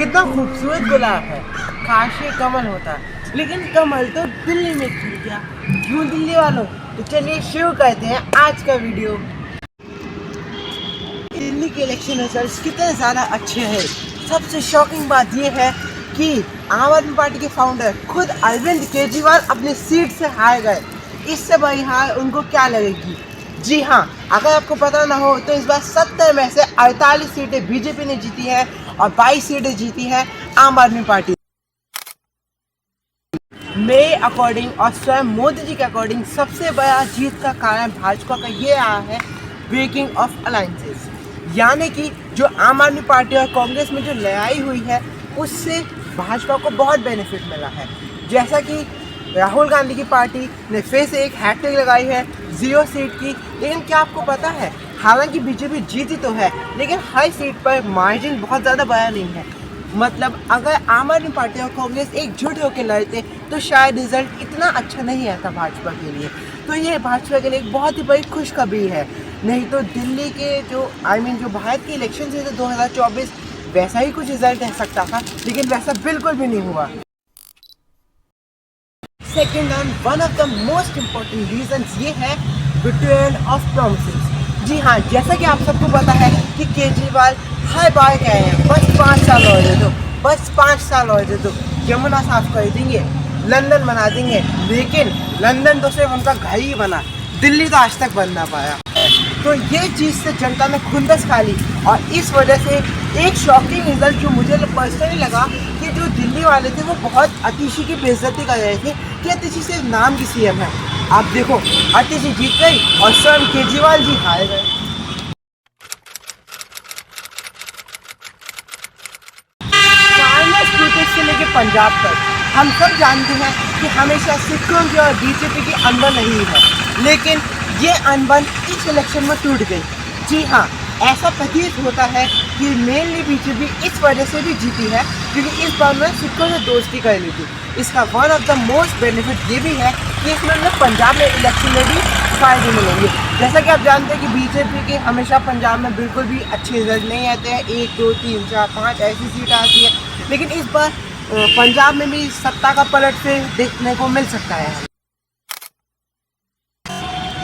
कितना खूबसूरत गुलाब है, काश ये कमल होता। लेकिन कमल तो दिल्ली में खिल गया। क्यों दिल्ली वालों? तो चलिए शुरू करते हैं आज का वीडियो। दिल्ली के इलेक्शन रिजल्ट्स कितने ज़्यादा अच्छे हैं। सबसे शॉकिंग बात यह है कि आम आदमी पार्टी के फाउंडर खुद अरविंद केजरीवाल अपनी सीट से हार गए। इससे बड़ी हार उनको क्या लगेगी? जी हाँ, अगर आपको पता ना हो तो इस बार 70 में से 48 सीटें बीजेपी ने जीती है और 22 सीटें जीती है आम आदमी पार्टी। मेरे अकॉर्डिंग और स्वयं मोदी जी के अकॉर्डिंग सबसे बड़ा जीत का कारण भाजपा का ये रहा है ब्रेकिंग ऑफ अलायंसेस, यानी कि जो आम आदमी पार्टी और कांग्रेस में जो लड़ाई हुई है उससे भाजपा को बहुत बेनिफिट मिला है। जैसा कि राहुल गांधी की पार्टी ने फिर से एक हैट्रिक लगाई है 0 सीट की। लेकिन क्या आपको पता है, हालांकि बीजेपी जीती तो है लेकिन हर सीट पर मार्जिन बहुत ज़्यादा बड़ा नहीं है। मतलब अगर आम आदमी पार्टी और कांग्रेस एकजुट होकर लड़ते तो शायद रिजल्ट इतना अच्छा नहीं आता भाजपा के लिए। तो ये भाजपा के लिए एक बहुत ही बड़ी खुशखबरी है। नहीं तो दिल्ली के जो जो भारत के इलेक्शन थे तो 2024 वैसा ही कुछ रिजल्ट रह सकता था, लेकिन वैसा बिल्कुल भी नहीं हुआ। Second and one of the most important reasons ये है बिट्रेयल ऑफ प्रॉमिसेस। जी हाँ, जैसा कि आप सबको पता है कि केजरीवाल हर बार कह रहे हैं बस 5 साल और दे दो, बस 5 साल और दे दो, यमुना साफ कर देंगे, लंदन बना देंगे। लेकिन लंदन तो सिर्फ उनका घर ही बना, दिल्ली तो आज तक बन ना पाया। तो ये चीज़ से जनता ने खुंदस खा ली और इस वजह से एक शॉकिंग रिजल्ट जो मुझे पर्सनली लगा कि जो दिल्ली वाले थे वो बहुत अतिशी की बेइज्जती कर रहे थे कि अतिशी सिर्फ नाम की सीएम है। आप देखो, अतिशी जीत गई और स्वयं केजरीवाल जी हार गए। से लेके पंजाब तक हम सब जानते हैं कि हमेशा सिखों की और बीजेपी की अनबन नहीं है, लेकिन ये अनबन इस इलेक्शन में टूट गई। जी हाँ, ऐसा प्रतीत होता है कि मेनली बीजेपी इस वजह से भी जीती है क्योंकि इस बार में सिखों से दोस्ती कर ली थी। इसका one of the most benefit ये भी है कि इसमें हमें पंजाब में इलेक्शन में भी फायदे मिलेंगे। जैसा कि आप जानते हैं कि बीजेपी के हमेशा पंजाब में बिल्कुल भी अच्छे रिजल्ट नहीं आते हैं, 1 2 3 4 5 ऐसी सीट आती है। लेकिन इस बार पंजाब में भी सत्ता का पलट से देखने को मिल सकता है।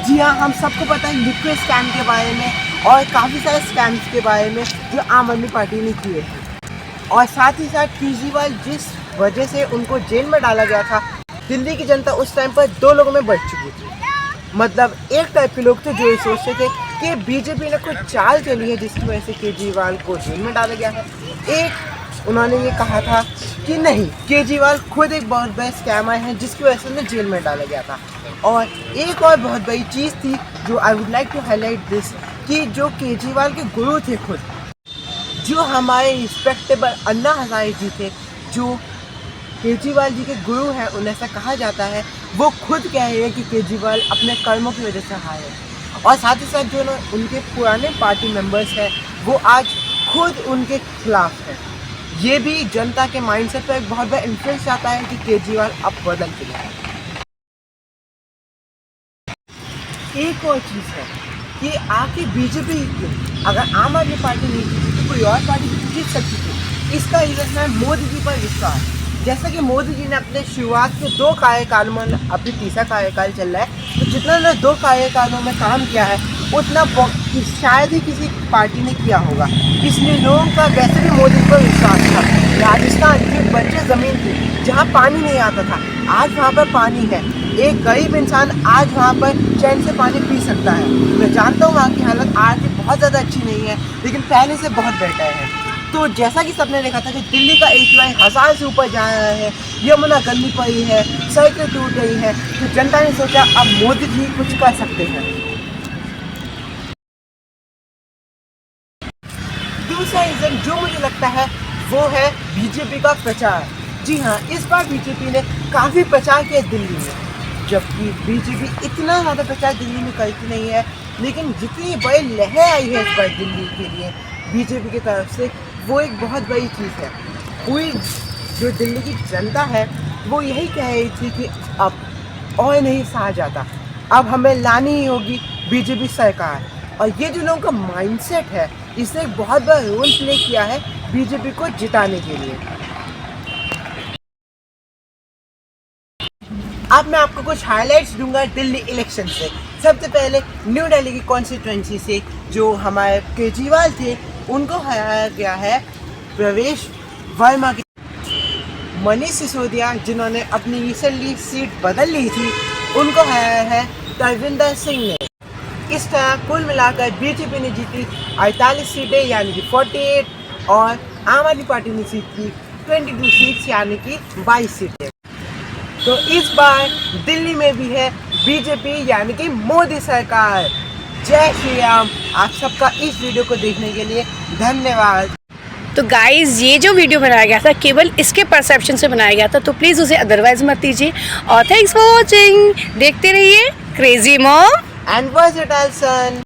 जी हाँ, हम सबको पता है लिक्विड स्कैम के बारे में और काफ़ी सारे स्कैम्स के बारे में जो आम आदमी पार्टी ने किए हैं। और साथ ही साथ केजरीवाल जिस वजह से उनको जेल में डाला गया था, दिल्ली की जनता उस टाइम पर 2 लोगों में बढ़ चुकी थी। मतलब एक टाइप के लोग थे जो ये सोचते थे कि बीजेपी ने कुछ चाल चली है जिसकी वजह से केजरीवाल को जेल में डाला गया है। एक उन्होंने ये कहा था कि नहीं, केजरीवाल खुद एक बहुत बड़े स्कैमर हैं जिसकी वजह से उन्हें जेल में डाला गया था। और एक और बहुत बड़ी चीज़ थी जो I would like to highlight this, कि जो केजरीवाल के गुरु थे खुद, जो हमारे रिस्पेक्टेबल अन्ना हज़ारे जी थे, जो केजरीवाल जी के गुरु हैं, उन्हें ऐसा कहा जाता है, वो खुद कह रहे हैं कि केजरीवाल अपने कर्मों की वजह से हारे। और साथ ही साथ जो उनके पुराने पार्टी मेंबर्स हैं वो आज खुद उनके खिलाफ है। ये भी जनता के माइंडसेट पर एक बहुत बड़ा इन्फ्लुएंस आता है कि केजरीवाल अब बदल चुका है। एक और चीज़ है कि आखिर बीजेपी क्यों, अगर आम आदमी पार्टी नहीं जीती तो कोई और पार्टी जीत सकती थी। इसका रीज़न है मोदी जी पर विश्वास। जैसा कि मोदी जी ने अपने शुरुआत के 2 कार्यकाल में, अभी तीसरा कार्यकाल चल रहा है, तो जितना ने 2 कार्यकालों में काम किया है उतना शायद ही किसी पार्टी ने किया होगा। इसलिए लोगों का वैसे भी मोदी पर विश्वास था। राजस्थान की बंजर ज़मीन थी जहाँ पानी नहीं आता था, आज वहाँ पर पानी है। एक गरीब इंसान आज वहाँ पर चैन से पानी पी सकता है। मैं जानता हूँ वहाँ की हालत आज भी बहुत ज़्यादा अच्छी नहीं है, लेकिन पहले से बहुत बेटर है। तो जैसा कि सबने देखा था कि दिल्ली का AQI 1000 से ऊपर जा रहा है, यमुना गंदी पड़ी है, सड़कें टूट गई है, तो जनता ने सोचा अब मोदी जी कुछ कर सकते हैं। दूसरा रीज़न जो मुझे लगता है वो है बीजेपी का प्रचार। जी हाँ, इस बार बीजेपी ने काफ़ी प्रचार किया दिल्ली में, जबकि बीजेपी इतना ज़्यादा प्रचार दिल्ली में करती नहीं है। लेकिन जितनी बड़ी लहर आई है इस बार दिल्ली के लिए बीजेपी की तरफ से, वो एक बहुत बड़ी चीज़ है। पूरी जो दिल्ली की जनता है वो यही कह रही थी कि अब और नहीं सहा जाता, अब हमें लानी ही होगी बीजेपी सरकार। और ये जो लोगों का माइंडसेट है इसने एक बहुत बड़ा रोल प्ले किया है बीजेपी को जिताने के लिए। अब मैं आपको कुछ हाइलाइट्स दूंगा दिल्ली इलेक्शन से। सबसे पहले न्यू दिल्ली की कॉन्स्टिट्यूएंसी से जो हमारे केजरीवाल थे उनको हराया गया है प्रवेश वर्मा के। मनीष सिसोदिया जिन्होंने अपनी रिसेंटली सीट बदल ली थी उनको हराया है तरविंदर सिंह ने। इस तरह कुल मिलाकर बीजेपी ने जीती 48 सीटें यानी कि 48 और आम आदमी पार्टी ने जीती 22 सीट्स यानी कि 22 सीटें। तो इस बार दिल्ली में भी है बीजेपी यानी कि मोदी सरकार। जय श्री राम। आप सबका इस वीडियो को देखने के लिए धन्यवाद। तो गाइज़ ये जो वीडियो बनाया गया था केवल इसके परसेप्शन से बनाया गया था, तो प्लीज़ उसे अदरवाइज मत दीजिए। और थैंक्स फॉर वॉचिंग। देखते रहिए crazy mom and versatile sun.